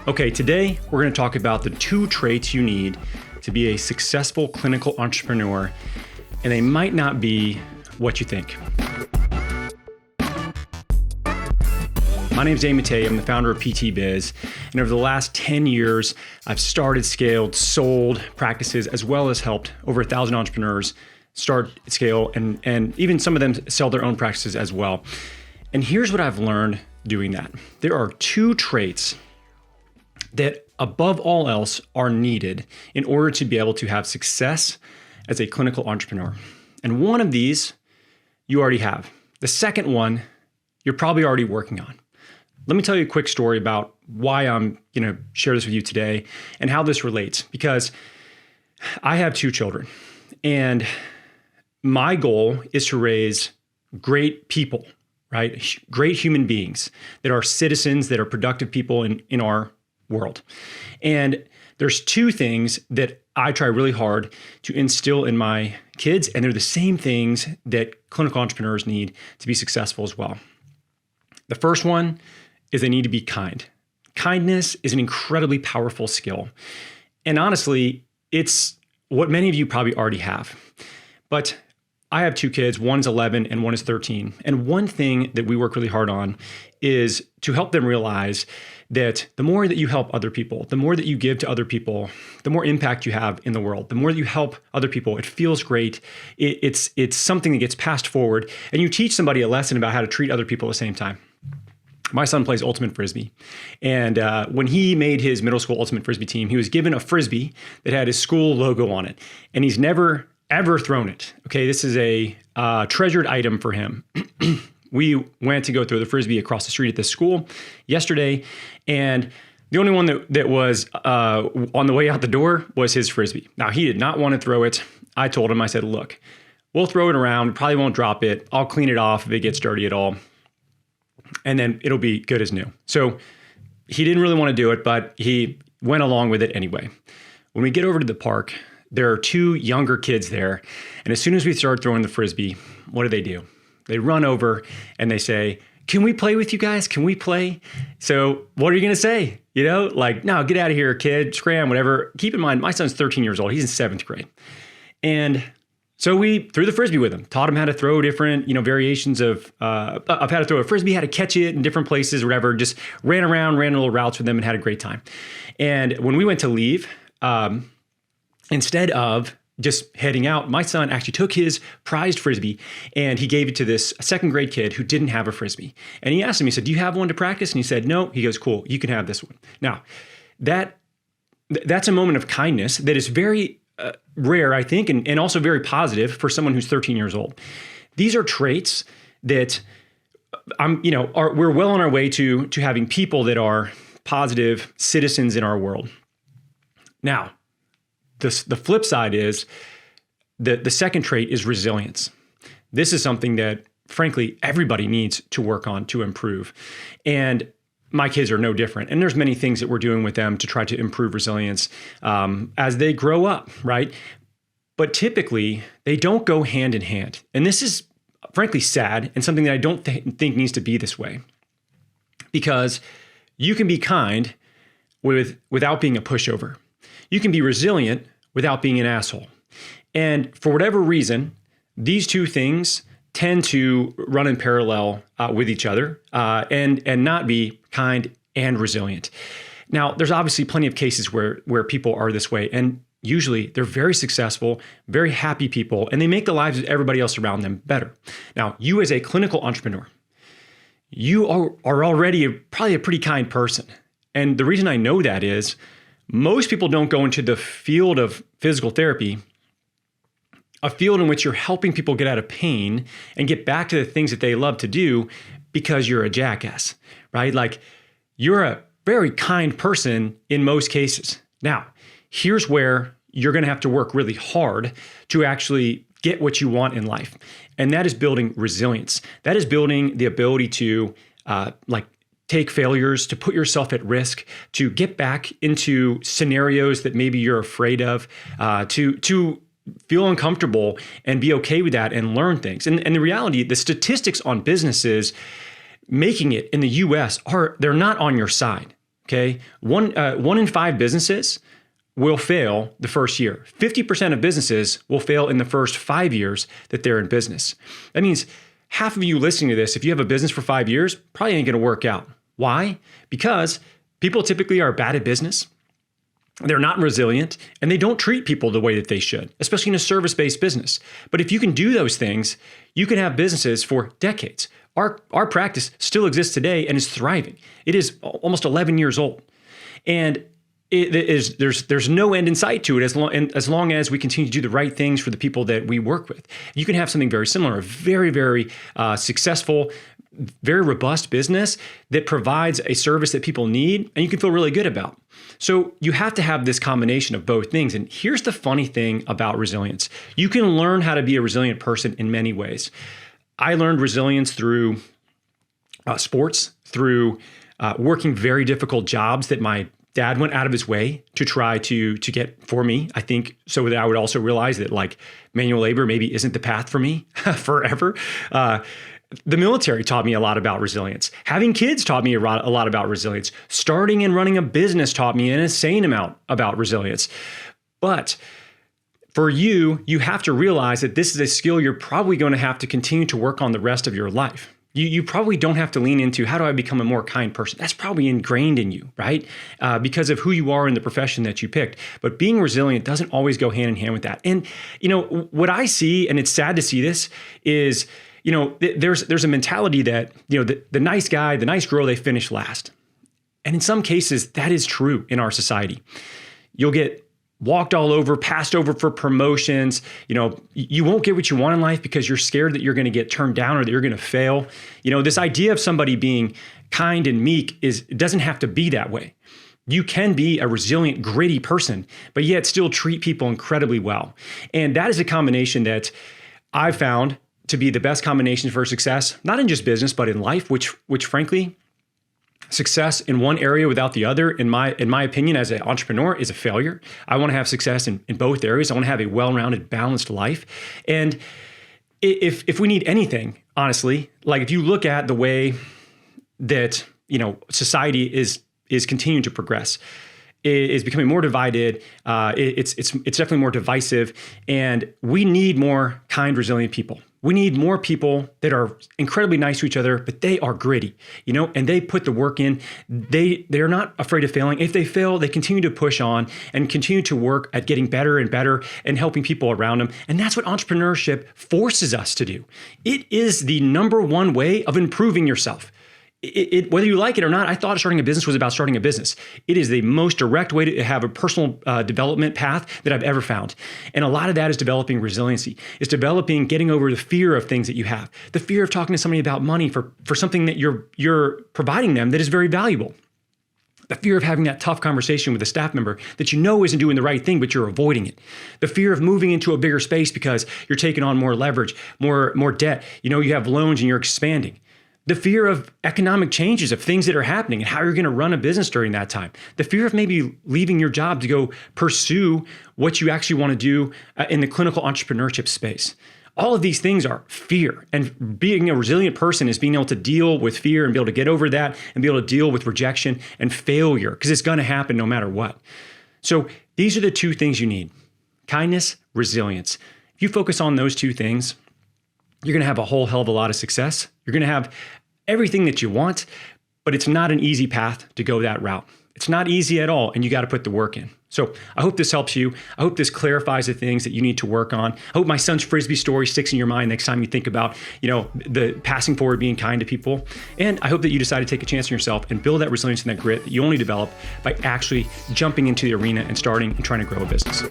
Okay, today we're going to talk about the 2 traits you need to be a successful clinical entrepreneur, and they might not be what you think. My name is Matta. I'm the founder of PT Biz, and over the last 10 years, I've started, scaled, sold practices, as well as helped over 1,000 entrepreneurs start, scale, and even some of them sell their own practices as well. And here's what I've learned doing that. There are 2 traits that above all else are needed in order to be able to have success as a clinical entrepreneur. And one of these you already have. The second one you're probably already working on. Let me tell you a quick story about why I'm going to share this with you today and how this relates, because I have 2 children and my goal is to raise great people, right? Great human beings that are citizens, that are productive people in our world. And there's 2 things that I try really hard to instill in my kids, and they're the same things that clinical entrepreneurs need to be successful as well. The first one is they need to be kind. Kindness is an incredibly powerful skill. And honestly, it's what many of you probably already have. But I have 2 kids, one's 11 and one is 13. And one thing that we work really hard on is to help them realize that the more that you help other people, the more that you give to other people, the more impact you have in the world. The more that you help other people, it feels great. It's something that gets passed forward, and you teach somebody a lesson about how to treat other people at the same time. My son plays ultimate Frisbee. And when he made his middle school ultimate Frisbee team, he was given a Frisbee that had his school logo on it. And he's never, ever thrown it. Okay, this is a treasured item for him. We went to go throw the Frisbee across the street at this school yesterday. And the only one that was on the way out the door was his Frisbee. Now, he did not want to throw it. I told him, I said, look, we'll throw it around. We probably won't drop it. I'll clean it off if it gets dirty at all. And then it'll be good as new. So he didn't really want to do it, but he went along with it anyway. When we get over to the park, there are 2 younger kids there. And as soon as we start throwing the Frisbee, what do? They run over and they say, can we play with you guys? Can we play? So what are you going to say? You know, like, no, get out of here, kid, scram, whatever. Keep in mind, my son's 13 years old. He's in 7th grade. And so we threw the Frisbee with him, taught him how to throw different, variations of how to throw a Frisbee, how to catch it in different places, whatever. Just ran around, ran little routes with them and had a great time. And when we went to leave, instead of just heading out, my son actually took his prized Frisbee and he gave it to this 2nd grade kid who didn't have a Frisbee. And he asked him, he said, do you have one to practice? And he said, no. He goes, cool, you can have this one. Now, that's a moment of kindness that is very rare, I think, and also very positive for someone who's 13 years old. These are traits that we're well on our way to having people that are positive citizens in our world. Now, the flip side is the second trait is resilience. This is something that, frankly, everybody needs to work on to improve. And my kids are no different. And there's many things that we're doing with them to try to improve resilience as they grow up, right? But typically, they don't go hand in hand. And this is, frankly, sad and something that I don't think needs to be this way. Because you can be kind without being a pushover. You can be resilient without being an asshole. And for whatever reason, these 2 things tend to run in parallel with each other and not be kind and resilient. Now, there's obviously plenty of cases where people are this way, and usually they're very successful, very happy people, and they make the lives of everybody else around them better. Now, you as a clinical entrepreneur, you are already probably a pretty kind person. And the reason I know that is most people don't go into the field of physical therapy, a field in which you're helping people get out of pain and get back to the things that they love to do because you're a jackass, right? Like, you're a very kind person in most cases. Now, here's where you're going to have to work really hard to actually get what you want in life. And that is building resilience. That is building the ability to take failures, to put yourself at risk, to get back into scenarios that maybe you're afraid of, to feel uncomfortable and be okay with that and learn things. And the reality, the statistics on businesses making it in the US they're not on your side. Okay. One in 5 businesses will fail the first year. 50% of businesses will fail in the first 5 years that they're in business. That means half of you listening to this, if you have a business for 5 years, probably ain't going to work out. Why? Because people typically are bad at business. They're not resilient, and they don't treat people the way that they should, especially in a service-based business. But if you can do those things, you can have businesses for decades. Our practice still exists today and is thriving. It is almost 11 years old. And there's no end in sight to it as long as we continue to do the right things for the people that we work with. You can have something very similar, a very, very successful, very robust business that provides a service that people need and you can feel really good about. So you have to have this combination of both things. And here's the funny thing about resilience. You can learn how to be a resilient person in many ways. I learned resilience through sports, through working very difficult jobs that my dad went out of his way to try to get for me, I think, so that I would also realize that like manual labor maybe isn't the path for me forever. The military taught me a lot about resilience. Having kids taught me a lot about resilience. Starting and running a business taught me an insane amount about resilience. But for you have to realize that this is a skill you're probably going to have to continue to work on the rest of your life. You probably don't have to lean into how do I become a more kind person? That's probably ingrained in you, right? Because of who you are in the profession that you picked. But being resilient doesn't always go hand in hand with that. And what I see, and it's sad to see this, is there's a mentality that the nice guy, the nice girl, they finish last. And in some cases, that is true in our society. You'll get walked all over, passed over for promotions. You won't get what you want in life because you're scared that you're going to get turned down or that you're going to fail. This idea of somebody being kind and meek it doesn't have to be that way. You can be a resilient, gritty person, but yet still treat people incredibly well. And that is a combination that I've found to be the best combination for success, not in just business, but in life, which frankly, success in one area without the other, in my opinion, as an entrepreneur, is a failure. I want to have success in both areas. I want to have a well-rounded, balanced life. And if we need anything, honestly, like if you look at the way that society is continuing to progress, is becoming more divided. It's definitely more divisive, and we need more kind, resilient people. We need more people that are incredibly nice to each other, but they are gritty, and they put the work in. They're not afraid of failing. If they fail, they continue to push on and continue to work at getting better and better and helping people around them. And that's what entrepreneurship forces us to do. It is the number one way of improving yourself. Whether you like it or not, I thought starting a business was about starting a business. It is the most direct way to have a personal development path that I've ever found. And a lot of that is developing resiliency. It's developing getting over the fear of things that you have, the fear of talking to somebody about money for something that you're providing them that is very valuable. The fear of having that tough conversation with a staff member that isn't doing the right thing, but you're avoiding it. The fear of moving into a bigger space because you're taking on more leverage, more debt. You have loans and you're expanding. The fear of economic changes, of things that are happening and how you're going to run a business during that time. The fear of maybe leaving your job to go pursue what you actually want to do in the clinical entrepreneurship space. All of these things are fear. And being a resilient person is being able to deal with fear and be able to get over that and be able to deal with rejection and failure, because it's going to happen no matter what. So these are the two things you need: kindness, resilience. If you focus on those two things, you're going to have a whole hell of a lot of success. You're going to have everything that you want, but it's not an easy path to go that route. It's not easy at all, and you got to put the work in. So I hope this helps you. I hope this clarifies the things that you need to work on. I hope my son's Frisbee story sticks in your mind next time you think about, the passing forward, being kind to people. And I hope that you decide to take a chance on yourself and build that resilience and that grit that you only develop by actually jumping into the arena and starting and trying to grow a business.